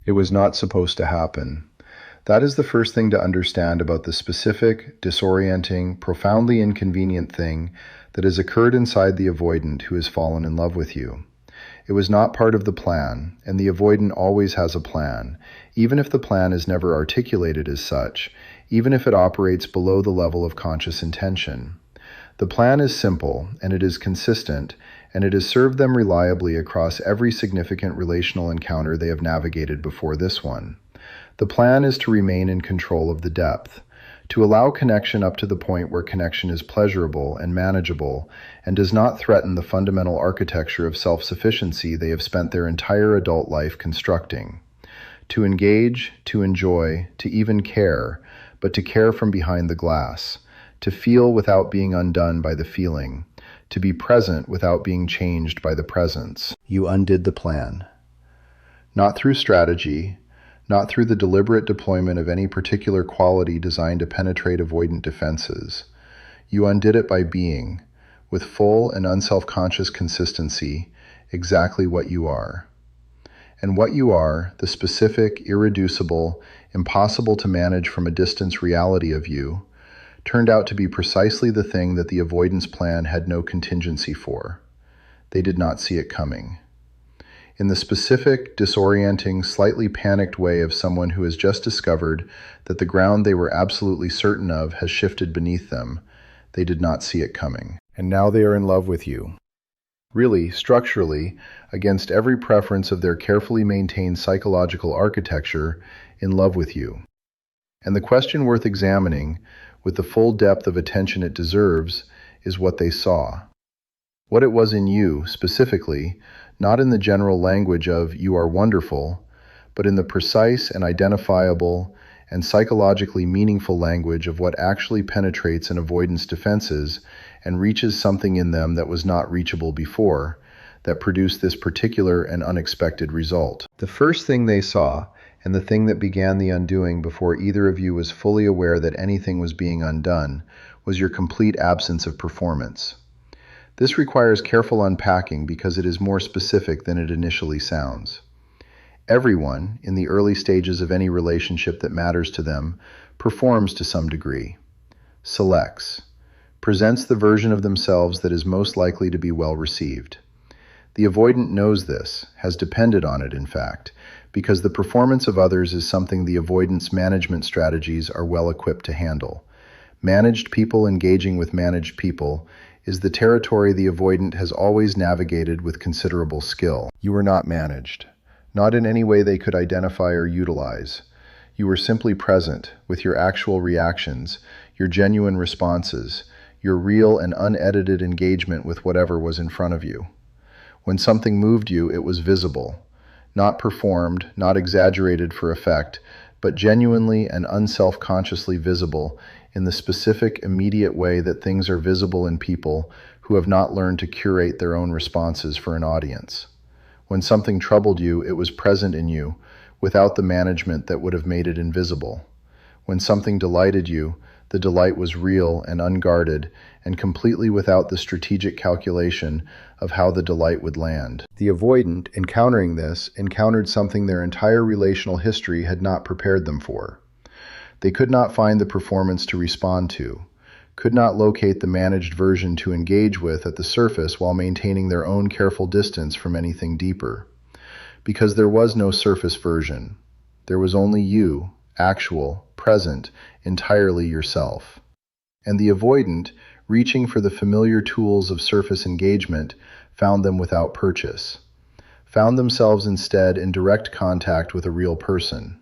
It was not supposed to happen. That is the first thing to understand about the specific, disorienting, profoundly inconvenient thing that has occurred inside the avoidant who has fallen in love with you. It was not part of the plan, and the avoidant always has a plan, even if the plan is never articulated as such, even if it operates below the level of conscious intention. The plan is simple, and it is consistent, and it has served them reliably across every significant relational encounter they have navigated before this one. The plan is to remain in control of the depth, to allow connection up to the point where connection is pleasurable and manageable and does not threaten the fundamental architecture of self-sufficiency they have spent their entire adult life constructing. To engage, to enjoy, to even care, but to care from behind the glass, to feel without being undone by the feeling, to be present without being changed by the presence. You undid the plan. Not through strategy, not through the deliberate deployment of any particular quality designed to penetrate avoidant defenses. You undid it by being, with full and unself-conscious consistency, exactly what you are. And what you are, the specific, irreducible, impossible to manage from a distance reality of you, turned out to be precisely the thing that the avoidance plan had no contingency for. They did not see it coming. In the specific, disorienting, slightly panicked way of someone who has just discovered that the ground they were absolutely certain of has shifted beneath them, they did not see it coming. And now they are in love with you. Really, structurally, against every preference of their carefully maintained psychological architecture, in love with you. And the question worth examining, with the full depth of attention it deserves, is what they saw. What it was in you, specifically, not in the general language of "you are wonderful," but in the precise and identifiable and psychologically meaningful language of what actually penetrates an avoidance defenses and reaches something in them that was not reachable before, that produced this particular and unexpected result. The first thing they saw, and the thing that began the undoing before either of you was fully aware that anything was being undone, was your complete absence of performance. This requires careful unpacking because it is more specific than it initially sounds. Everyone, in the early stages of any relationship that matters to them, performs to some degree, selects, presents the version of themselves that is most likely to be well received. The avoidant knows this, has depended on it in fact, because the performance of others is something the avoidance management strategies are well equipped to handle. Managed people engaging with managed people is the territory the avoidant has always navigated with considerable skill. You were not managed, not in any way they could identify or utilize. You were simply present with your actual reactions, your genuine responses, your real and unedited engagement with whatever was in front of you. When something moved you, it was visible, not performed, not exaggerated for effect, but genuinely and unself-consciously visible in the specific, immediate way that things are visible in people who have not learned to curate their own responses for an audience. When something troubled you, it was present in you, without the management that would have made it invisible. When something delighted you, the delight was real and unguarded, and completely without the strategic calculation of how the delight would land. The avoidant, encountering this, encountered something their entire relational history had not prepared them for. They could not find the performance to respond to, could not locate the managed version to engage with at the surface while maintaining their own careful distance from anything deeper. Because there was no surface version. There was only you, actual, present, entirely yourself. And the avoidant, reaching for the familiar tools of surface engagement, found them without purchase, found themselves instead in direct contact with a real person.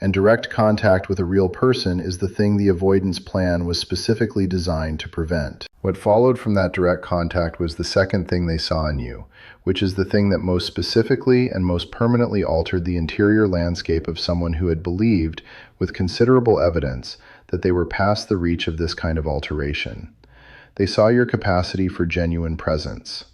And direct contact with a real person is the thing the avoidance plan was specifically designed to prevent. What followed from that direct contact was the second thing they saw in you, which is the thing that most specifically and most permanently altered the interior landscape of someone who had believed, with considerable evidence, that they were past the reach of this kind of alteration. They saw your capacity for genuine presence.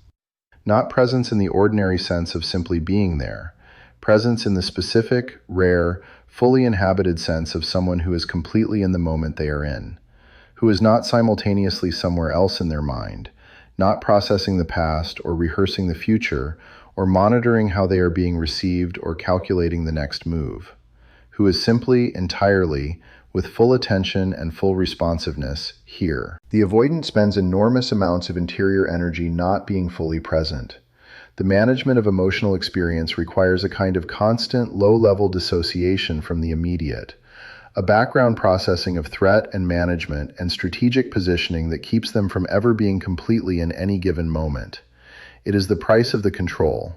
Not presence in the ordinary sense of simply being there, presence in the specific, rare, fully inhabited sense of someone who is completely in the moment they are in, who is not simultaneously somewhere else in their mind, not processing the past or rehearsing the future or monitoring how they are being received or calculating the next move, who is simply, entirely, with full attention and full responsiveness, here. The avoidant spends enormous amounts of interior energy not being fully present. The management of emotional experience requires a kind of constant, low-level dissociation from the immediate, a background processing of threat and management and strategic positioning that keeps them from ever being completely in any given moment. It is the price of the control.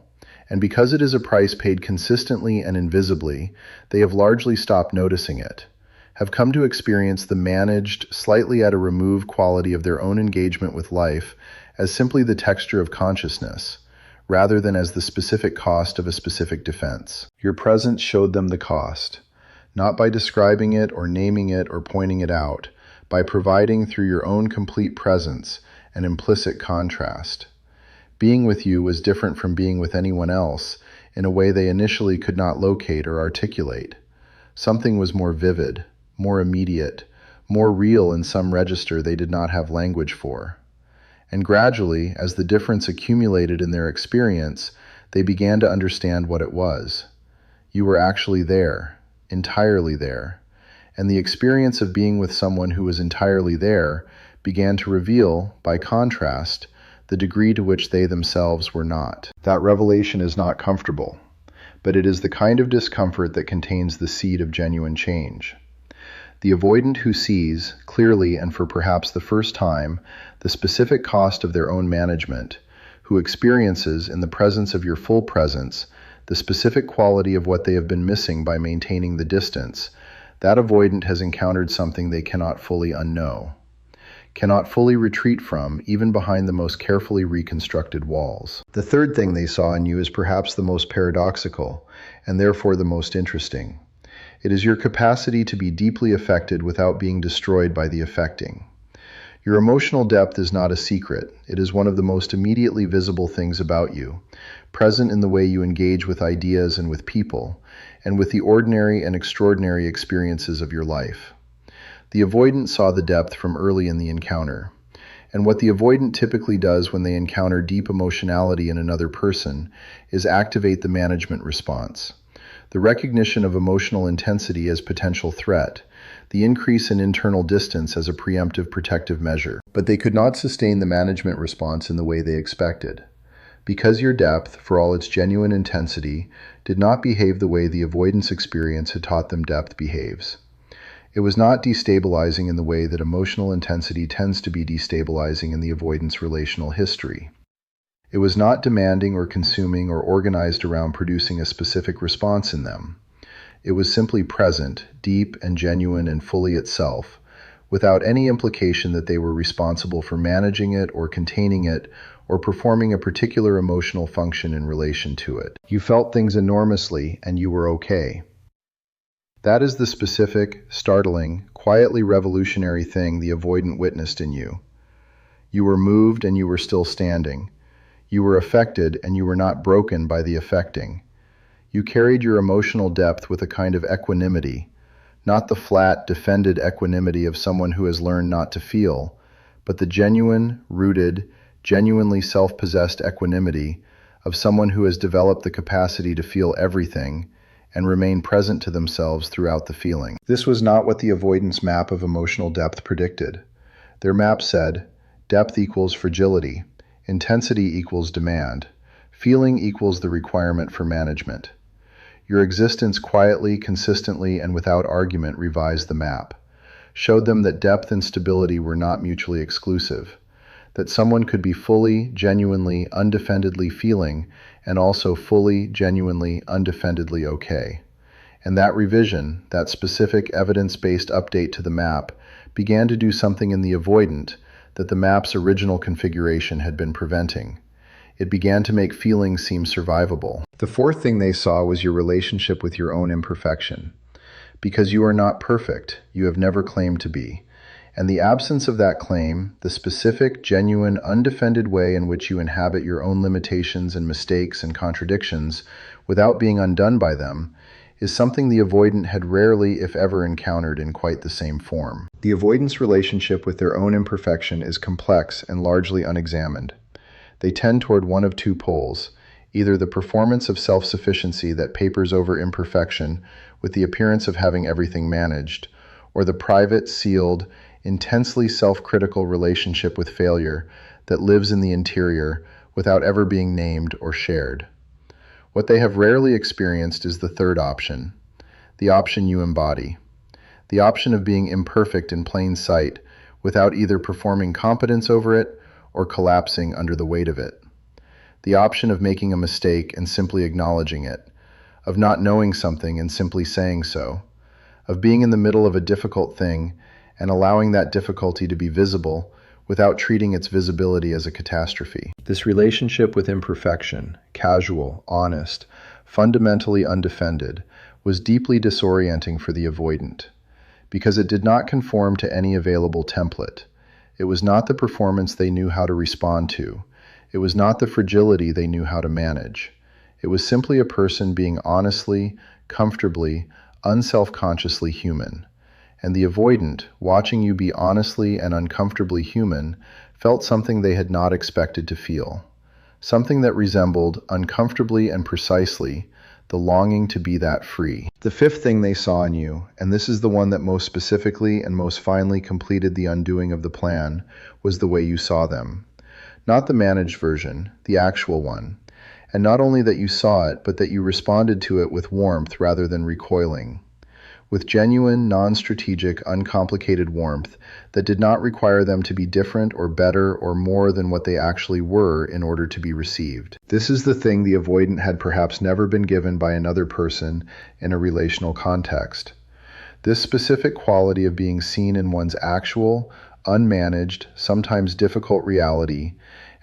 And because it is a price paid consistently and invisibly, they have largely stopped noticing it, have come to experience the managed, slightly at a remove quality of their own engagement with life as simply the texture of consciousness, rather than as the specific cost of a specific defense. Your presence showed them the cost, not by describing it or naming it or pointing it out, by providing through your own complete presence an implicit contrast. Being with you was different from being with anyone else in a way they initially could not locate or articulate. Something was more vivid, more immediate, more real in some register they did not have language for. And gradually, as the difference accumulated in their experience, they began to understand what it was. You were actually there, entirely there. And the experience of being with someone who was entirely there began to reveal, by contrast, the degree to which they themselves were not. That revelation is not comfortable, but it is the kind of discomfort that contains the seed of genuine change. The avoidant who sees, clearly and for perhaps the first time, the specific cost of their own management, who experiences, in the presence of your full presence, the specific quality of what they have been missing by maintaining the distance, that avoidant has encountered something they cannot fully unknow, cannot fully retreat from, even behind the most carefully reconstructed walls. The third thing they saw in you is perhaps the most paradoxical, and therefore the most interesting. It is your capacity to be deeply affected without being destroyed by the affecting. Your emotional depth is not a secret. It is one of the most immediately visible things about you, present in the way you engage with ideas and with people, and with the ordinary and extraordinary experiences of your life. The avoidant saw the depth from early in the encounter. And what the avoidant typically does when they encounter deep emotionality in another person is activate the management response. The recognition of emotional intensity as potential threat, the increase in internal distance as a preemptive protective measure. But they could not sustain the management response in the way they expected, because your depth, for all its genuine intensity, did not behave the way the avoidance experience had taught them depth behaves. It was not destabilizing in the way that emotional intensity tends to be destabilizing in the avoidance relational history. It was not demanding or consuming or organized around producing a specific response in them. It was simply present, deep and genuine and fully itself, without any implication that they were responsible for managing it or containing it or performing a particular emotional function in relation to it. You felt things enormously and you were okay. That is the specific, startling, quietly revolutionary thing the avoidant witnessed in you. You were moved and you were still standing. You were affected and you were not broken by the affecting. You carried your emotional depth with a kind of equanimity, not the flat, defended equanimity of someone who has learned not to feel, but the genuine, rooted, genuinely self-possessed equanimity of someone who has developed the capacity to feel everything and remain present to themselves throughout the feeling. This was not what the avoidance map of emotional depth predicted. Their map said, depth equals fragility, intensity equals demand, feeling equals the requirement for management. Your existence quietly, consistently, and without argument revised the map, showed them that depth and stability were not mutually exclusive, that someone could be fully, genuinely, undefendedly feeling and also fully, genuinely, undefendedly okay. And that revision, that specific evidence-based update to the map, began to do something in the avoidant that the map's original configuration had been preventing. It began to make feelings seem survivable. The fourth thing they saw was your relationship with your own imperfection. Because you are not perfect, you have never claimed to be. And the absence of that claim, the specific, genuine, undefended way in which you inhabit your own limitations and mistakes and contradictions without being undone by them, is something the avoidant had rarely, if ever, encountered in quite the same form. The avoidant's relationship with their own imperfection is complex and largely unexamined. They tend toward one of two poles, either the performance of self-sufficiency that papers over imperfection with the appearance of having everything managed, or the private, sealed, intensely self-critical relationship with failure that lives in the interior without ever being named or shared. What they have rarely experienced is the third option, the option you embody, the option of being imperfect in plain sight without either performing competence over it or collapsing under the weight of it, the option of making a mistake and simply acknowledging it, of not knowing something and simply saying so, of being in the middle of a difficult thing and allowing that difficulty to be visible without treating its visibility as a catastrophe. This relationship with imperfection, casual, honest, fundamentally undefended, was deeply disorienting for the avoidant, because it did not conform to any available template. It was not the performance they knew how to respond to. It was not the fragility they knew how to manage. It was simply a person being honestly, comfortably, unself-consciously human. And the avoidant, watching you be honestly and uncomfortably human, felt something they had not expected to feel. Something that resembled, uncomfortably and precisely, the longing to be that free. The fifth thing they saw in you, and this is the one that most specifically and most finely completed the undoing of the plan, was the way you saw them. Not the managed version, the actual one. And not only that you saw it, but that you responded to it with warmth rather than recoiling. With genuine, non-strategic, uncomplicated warmth that did not require them to be different or better or more than what they actually were in order to be received. This is the thing the avoidant had perhaps never been given by another person in a relational context. This specific quality of being seen in one's actual, unmanaged, sometimes difficult reality,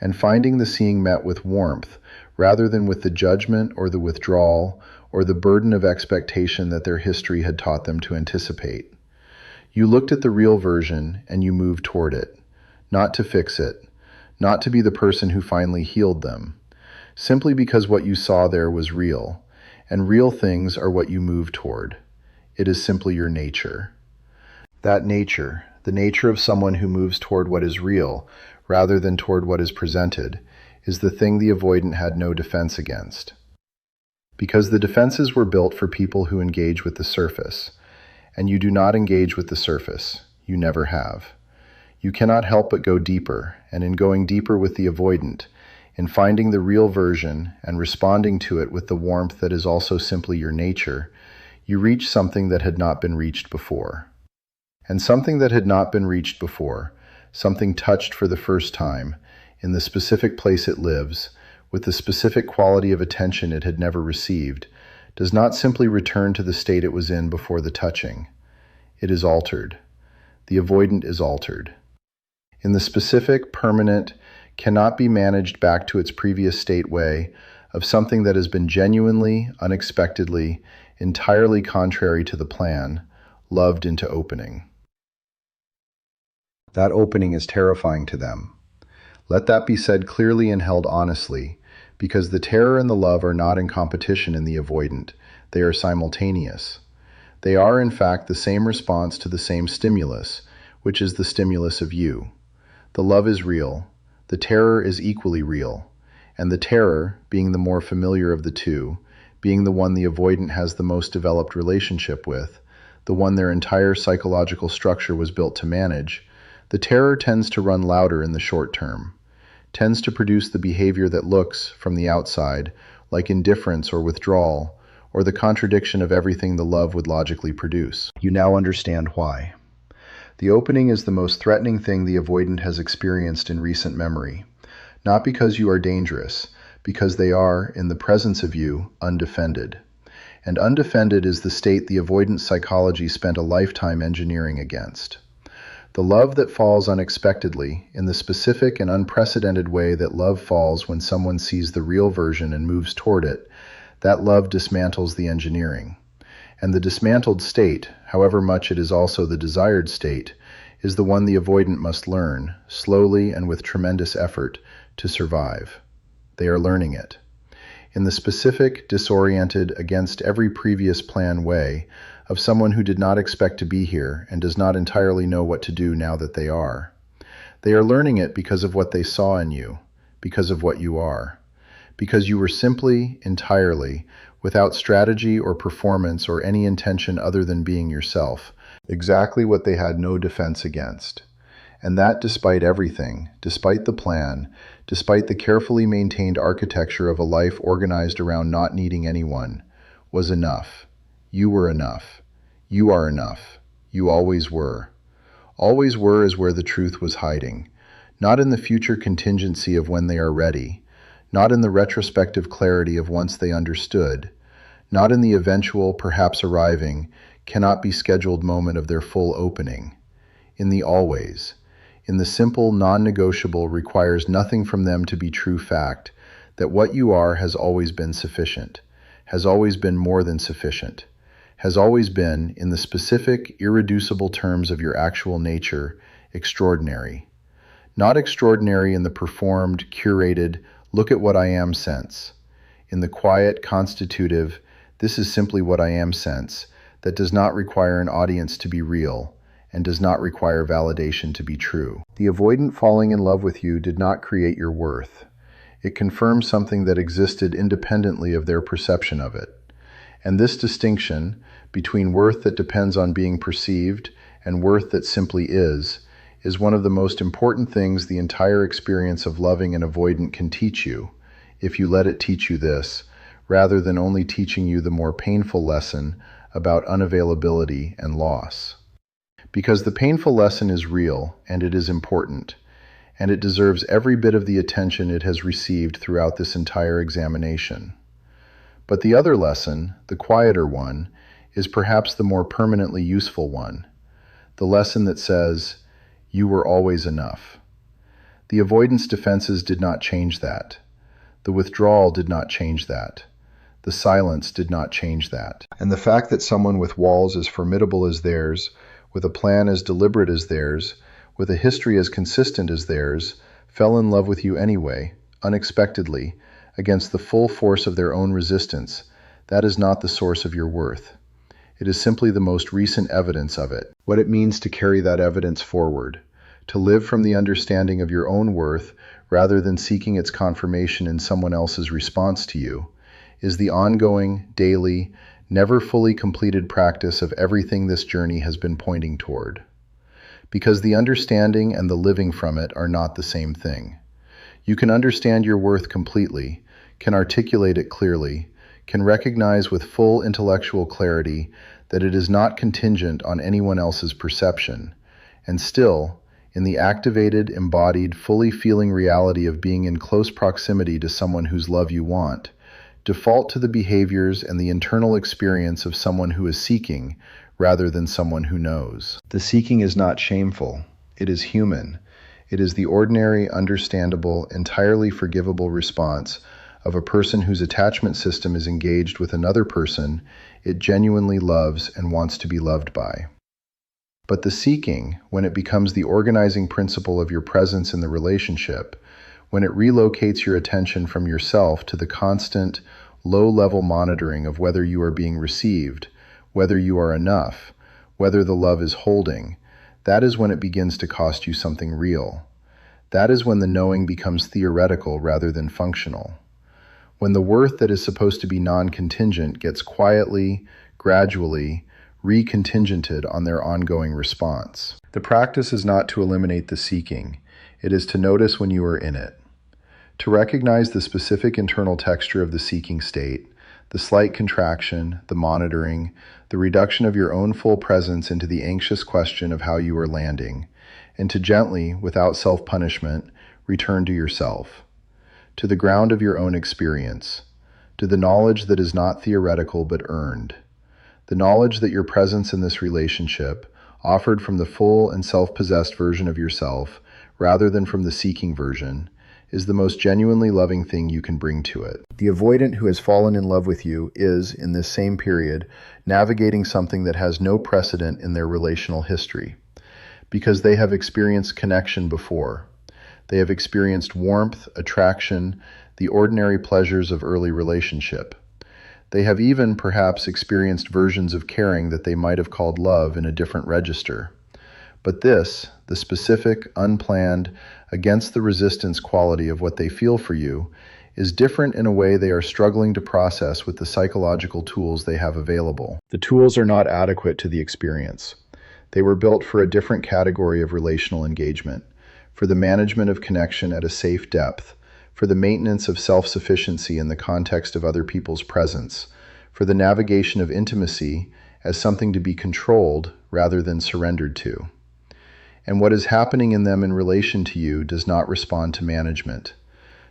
and finding the seeing met with warmth rather than with the judgment or the withdrawal or the burden of expectation that their history had taught them to anticipate. You looked at the real version and you moved toward it, not to fix it, not to be the person who finally healed them, simply because what you saw there was real, and real things are what you move toward. It is simply your nature. That nature, the nature of someone who moves toward what is real rather than toward what is presented, is the thing the avoidant had no defense against. Because the defenses were built for people who engage with the surface, and you do not engage with the surface. You never have. You cannot help but go deeper, and in going deeper with the avoidant, in finding the real version and responding to it with the warmth that is also simply your nature, you reach something that had not been reached before. And something that had not been reached before, something touched for the first time, in the specific place it lives, with the specific quality of attention it had never received, does not simply return to the state it was in before the touching. It is altered. The avoidant is altered. In the specific, permanent, cannot be managed back to its previous state way of something that has been genuinely, unexpectedly, entirely contrary to the plan, loved into opening. That opening is terrifying to them. Let that be said clearly and held honestly, because the terror and the love are not in competition in the avoidant. They are simultaneous. They are, in fact, the same response to the same stimulus, which is the stimulus of you. The love is real. The terror is equally real. And the terror, being the more familiar of the two, being the one the avoidant has the most developed relationship with, the one their entire psychological structure was built to manage, the terror tends to run louder in the short term, tends to produce the behavior that looks, from the outside, like indifference or withdrawal, or the contradiction of everything the love would logically produce. You now understand why. The opening is the most threatening thing the avoidant has experienced in recent memory, not because you are dangerous, because they are, in the presence of you, undefended. And undefended is the state the avoidant psychology spent a lifetime engineering against. The love that falls unexpectedly, in the specific and unprecedented way that love falls when someone sees the real version and moves toward it, that love dismantles the engineering. And the dismantled state, however much it is also the desired state, is the one the avoidant must learn, slowly and with tremendous effort, to survive. They are learning it. In the specific, disoriented, against every previous plan way, of someone who did not expect to be here and does not entirely know what to do now that they are. They are learning it because of what they saw in you, because of what you are, because you were simply, entirely, without strategy or performance or any intention other than being yourself, exactly what they had no defense against. And that despite everything, despite the plan, despite the carefully maintained architecture of a life organized around not needing anyone, was enough. You were enough. You are enough. You always were. Always were is where the truth was hiding, not in the future contingency of when they are ready, not in the retrospective clarity of once they understood, not in the eventual, perhaps arriving, cannot be scheduled moment of their full opening. In the always. In the simple, non-negotiable requires nothing from them to be true fact, that what you are has always been sufficient, has always been more than sufficient, has always been, in the specific, irreducible terms of your actual nature, extraordinary. Not extraordinary in the performed, curated, look at what I am sense. In the quiet, constitutive, this is simply what I am sense, that does not require an audience to be real, and does not require validation to be true. The avoidant falling in love with you did not create your worth. It confirmed something that existed independently of their perception of it. And this distinction between worth that depends on being perceived and worth that simply is one of the most important things the entire experience of loving an avoidant can teach you, if you let it teach you this, rather than only teaching you the more painful lesson about unavailability and loss. Because the painful lesson is real, and it is important, and it deserves every bit of the attention it has received throughout this entire examination. But the other lesson, the quieter one, is perhaps the more permanently useful one, the lesson that says, you were always enough. The avoidance defenses did not change that. The withdrawal did not change that. The silence did not change that. And the fact that someone with walls as formidable as theirs, with a plan as deliberate as theirs, with a history as consistent as theirs, fell in love with you anyway, unexpectedly, against the full force of their own resistance, that is not the source of your worth. It is simply the most recent evidence of it. What it means to carry that evidence forward, to live from the understanding of your own worth rather than seeking its confirmation in someone else's response to you, is the ongoing, daily, never fully completed practice of everything this journey has been pointing toward. Because the understanding and the living from it are not the same thing. You can understand your worth completely, can articulate it clearly, can recognize with full intellectual clarity that it is not contingent on anyone else's perception, and still, in the activated, embodied, fully feeling reality of being in close proximity to someone whose love you want, default to the behaviors and the internal experience of someone who is seeking rather than someone who knows. The seeking is not shameful. It is human. It is the ordinary, understandable, entirely forgivable response of a person whose attachment system is engaged with another person it genuinely loves and wants to be loved by. But the seeking, when it becomes the organizing principle of your presence in the relationship, when it relocates your attention from yourself to the constant, low-level monitoring of whether you are being received, whether you are enough, whether the love is holding, that is when it begins to cost you something real. That is when the knowing becomes theoretical rather than functional. When the worth that is supposed to be non-contingent gets quietly, gradually, recontingented on their ongoing response. The practice is not to eliminate the seeking. It is to notice when you are in it. To recognize the specific internal texture of the seeking state, the slight contraction, the monitoring, the reduction of your own full presence into the anxious question of how you are landing, and to gently, without self-punishment, return to yourself, to the ground of your own experience, to the knowledge that is not theoretical but earned, the knowledge that your presence in this relationship, offered from the full and self-possessed version of yourself, rather than from the seeking version, is the most genuinely loving thing you can bring to it. The avoidant who has fallen in love with you is, in this same period, navigating something that has no precedent in their relational history, because they have experienced connection before. They have experienced warmth, attraction, the ordinary pleasures of early relationship. They have even, perhaps, experienced versions of caring that they might have called love in a different register. But this, the specific, unplanned, against the resistance quality of what they feel for you, is different in a way they are struggling to process with the psychological tools they have available. The tools are not adequate to the experience. They were built for a different category of relational engagement, for the management of connection at a safe depth, for the maintenance of self-sufficiency in the context of other people's presence, for the navigation of intimacy as something to be controlled rather than surrendered to. And what is happening in them in relation to you does not respond to management,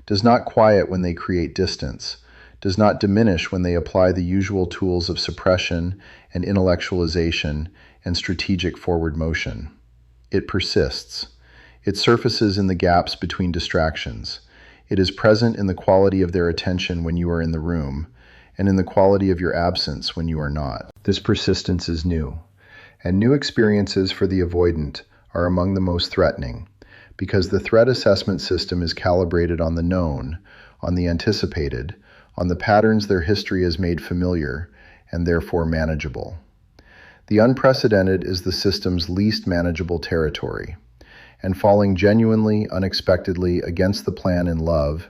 does not quiet when they create distance, does not diminish when they apply the usual tools of suppression and intellectualization and strategic forward motion. It persists. It surfaces in the gaps between distractions. It is present in the quality of their attention when you are in the room, and in the quality of your absence when you are not. This persistence is new, and new experiences for the avoidant are among the most threatening, because the threat assessment system is calibrated on the known, on the anticipated, on the patterns their history has made familiar, and therefore manageable. The unprecedented is the system's least manageable territory, and falling genuinely, unexpectedly against the plan in love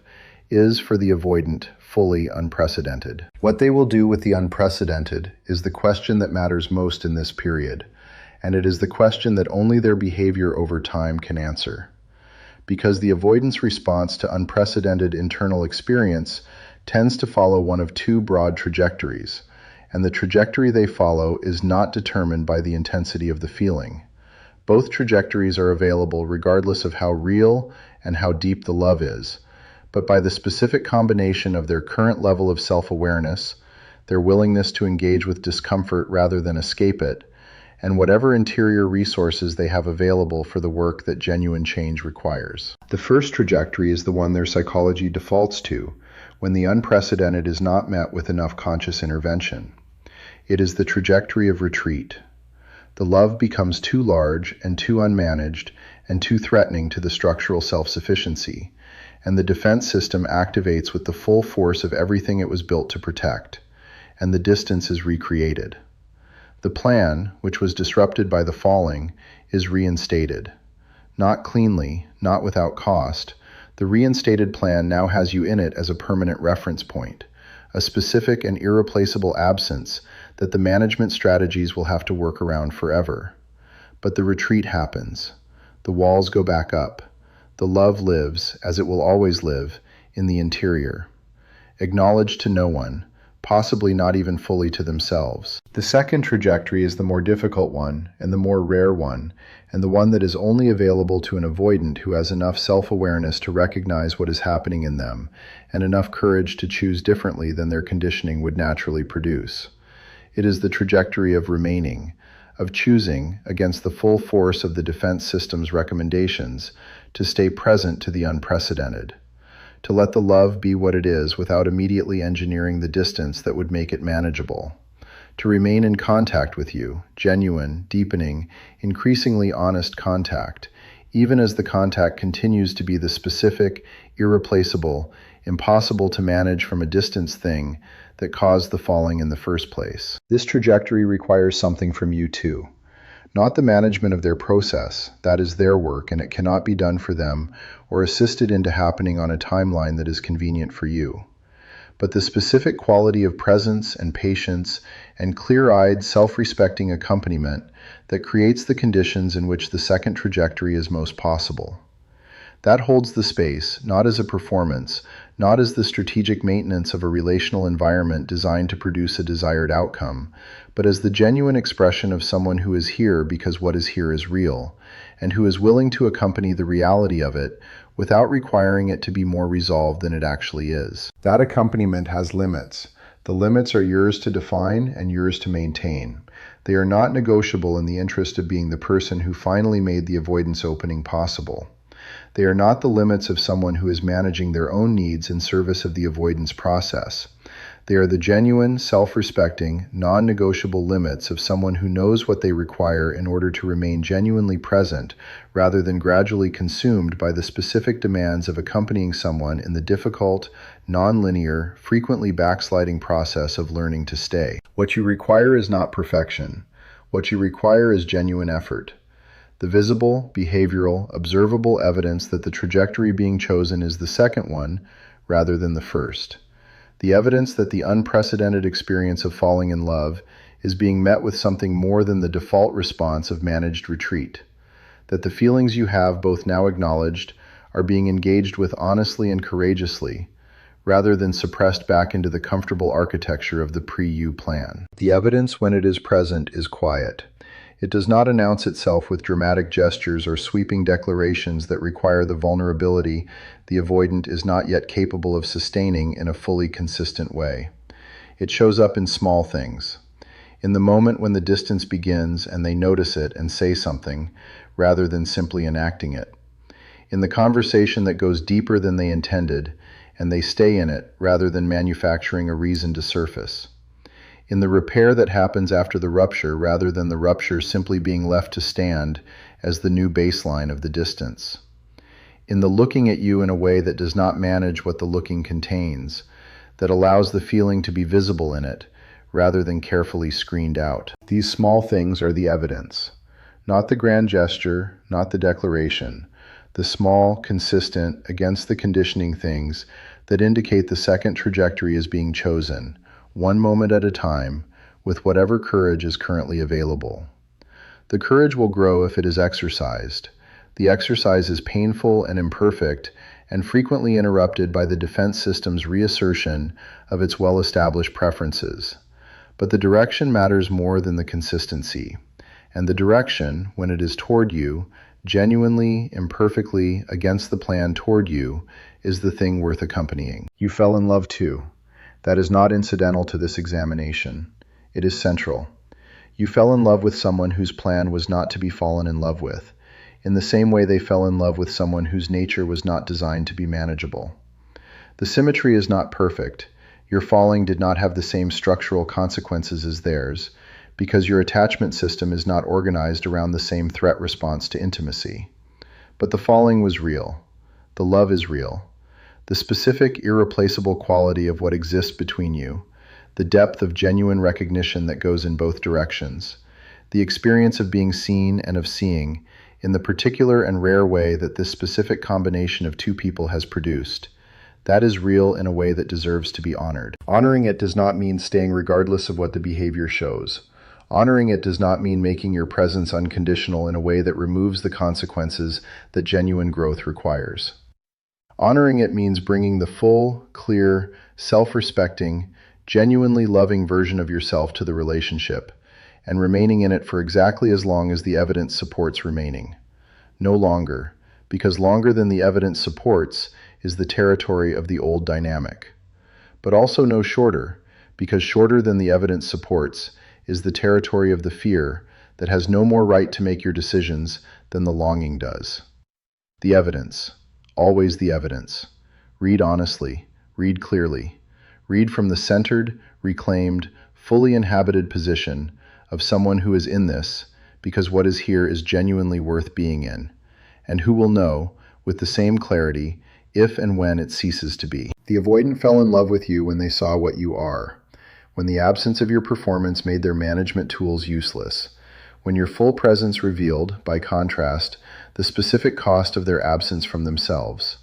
is, for the avoidant, fully unprecedented. What they will do with the unprecedented is the question that matters most in this period, and it is the question that only their behavior over time can answer. Because the avoidance response to unprecedented internal experience tends to follow one of two broad trajectories, and the trajectory they follow is not determined by the intensity of the feeling. Both trajectories are available regardless of how real and how deep the love is, but by the specific combination of their current level of self-awareness, their willingness to engage with discomfort rather than escape it, and whatever interior resources they have available for the work that genuine change requires. The first trajectory is the one their psychology defaults to when the unprecedented is not met with enough conscious intervention. It is the trajectory of retreat. The love becomes too large and too unmanaged and too threatening to the structural self-sufficiency, and the defense system activates with the full force of everything it was built to protect, and the distance is recreated. The plan, which was disrupted by the falling, is reinstated. Not cleanly, not without cost, the reinstated plan now has you in it as a permanent reference point, a specific and irreplaceable absence that the management strategies will have to work around forever. But the retreat happens. The walls go back up. The love lives, as it will always live, in the interior. Acknowledged to no one, possibly not even fully to themselves. The second trajectory is the more difficult one, and the more rare one, and the one that is only available to an avoidant who has enough self-awareness to recognize what is happening in them, and enough courage to choose differently than their conditioning would naturally produce. It is the trajectory of remaining, of choosing, against the full force of the defense system's recommendations, to stay present to the unprecedented, to let the love be what it is without immediately engineering the distance that would make it manageable, to remain in contact with you, genuine, deepening, increasingly honest contact, even as the contact continues to be the specific, irreplaceable, impossible to manage from a distance thing that caused the falling in the first place. This trajectory requires something from you too. Not the management of their process, that is their work and it cannot be done for them or assisted into happening on a timeline that is convenient for you. But the specific quality of presence and patience and clear-eyed, self-respecting accompaniment that creates the conditions in which the second trajectory is most possible. That holds the space, not as a performance, not as the strategic maintenance of a relational environment designed to produce a desired outcome, but as the genuine expression of someone who is here because what is here is real, and who is willing to accompany the reality of it without requiring it to be more resolved than it actually is. That accompaniment has limits. The limits are yours to define and yours to maintain. They are not negotiable in the interest of being the person who finally made the avoidance opening possible. They are not the limits of someone who is managing their own needs in service of the avoidance process. They are the genuine, self-respecting, non-negotiable limits of someone who knows what they require in order to remain genuinely present, rather than gradually consumed by the specific demands of accompanying someone in the difficult, non-linear, frequently backsliding process of learning to stay. What you require is not perfection. What you require is genuine effort. The visible, behavioral, observable evidence that the trajectory being chosen is the second one rather than the first. The evidence that the unprecedented experience of falling in love is being met with something more than the default response of managed retreat. That the feelings you have, both now acknowledged, are being engaged with honestly and courageously, rather than suppressed back into the comfortable architecture of the pre-you plan. The evidence, when it is present, is quiet. It does not announce itself with dramatic gestures or sweeping declarations that require the vulnerability the avoidant is not yet capable of sustaining in a fully consistent way. It shows up in small things. In the moment when the distance begins and they notice it and say something, rather than simply enacting it. In the conversation that goes deeper than they intended, and they stay in it rather than manufacturing a reason to surface. In the repair that happens after the rupture rather than the rupture simply being left to stand as the new baseline of the distance. In the looking at you in a way that does not manage what the looking contains, that allows the feeling to be visible in it rather than carefully screened out. These small things are the evidence, not the grand gesture, not the declaration, the small, consistent, against the conditioning things that indicate the second trajectory is being chosen, one moment at a time, with whatever courage is currently available. The courage will grow if it is exercised. The exercise is painful and imperfect and frequently interrupted by the defense system's reassertion of its well-established preferences. But the direction matters more than the consistency. And the direction, when it is toward you, genuinely, imperfectly, against the plan toward you, is the thing worth accompanying. You fell in love too. That is not incidental to this examination. It is central. You fell in love with someone whose plan was not to be fallen in love with, in the same way they fell in love with someone whose nature was not designed to be manageable. The symmetry is not perfect. Your falling did not have the same structural consequences as theirs, because your attachment system is not organized around the same threat response to intimacy. But the falling was real. The love is real. The specific, irreplaceable quality of what exists between you, the depth of genuine recognition that goes in both directions, the experience of being seen and of seeing in the particular and rare way that this specific combination of two people has produced. That is real in a way that deserves to be honored. Honoring it does not mean staying regardless of what the behavior shows. Honoring it does not mean making your presence unconditional in a way that removes the consequences that genuine growth requires. Honoring it means bringing the full, clear, self-respecting, genuinely loving version of yourself to the relationship, and remaining in it for exactly as long as the evidence supports remaining. No longer, because longer than the evidence supports is the territory of the old dynamic. But also no shorter, because shorter than the evidence supports is the territory of the fear that has no more right to make your decisions than the longing does. The evidence. Always the evidence. Read honestly. Read clearly. Read from the centered, reclaimed, fully inhabited position of someone who is in this because what is here is genuinely worth being in, and who will know, with the same clarity, if and when it ceases to be. The avoidant fell in love with you when they saw what you are, when the absence of your performance made their management tools useless, when your full presence revealed, by contrast, the specific cost of their absence from themselves,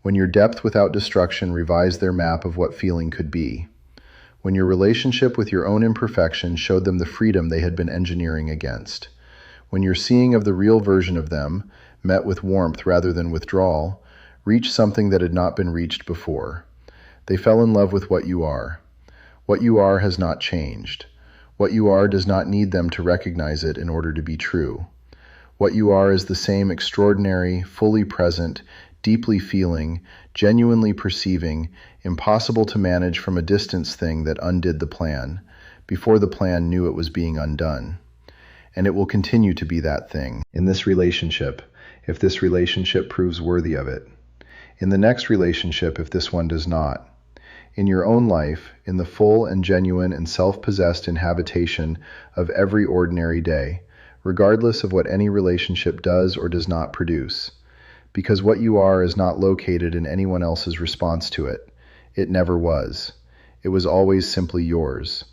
when your depth without destruction revised their map of what feeling could be, when your relationship with your own imperfection showed them the freedom they had been engineering against, when your seeing of the real version of them, met with warmth rather than withdrawal, reached something that had not been reached before. They fell in love with what you are. What you are has not changed. What you are does not need them to recognize it in order to be true. What you are is the same extraordinary, fully present, deeply feeling, genuinely perceiving, impossible to manage from a distance thing that undid the plan, before the plan knew it was being undone. And it will continue to be that thing in this relationship, if this relationship proves worthy of it. In the next relationship, if this one does not. In your own life, in the full and genuine and self-possessed inhabitation of every ordinary day, regardless of what any relationship does or does not produce. Because what you are is not located in anyone else's response to it. It never was. It was always simply yours.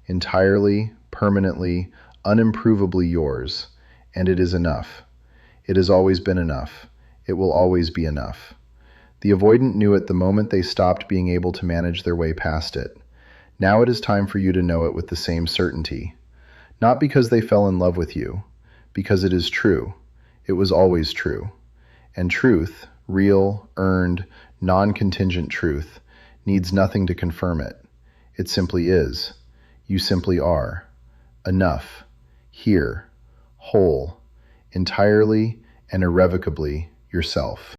Entirely, permanently, unimprovably yours. And it is enough. It has always been enough. It will always be enough. The avoidant knew it the moment they stopped being able to manage their way past it. Now it is time for you to know it with the same certainty. Not because they fell in love with you, because it is true. It was always true. And truth, real, earned, non-contingent truth, needs nothing to confirm it. It simply is. You simply are. Enough. Here. Whole. Entirely and irrevocably yourself.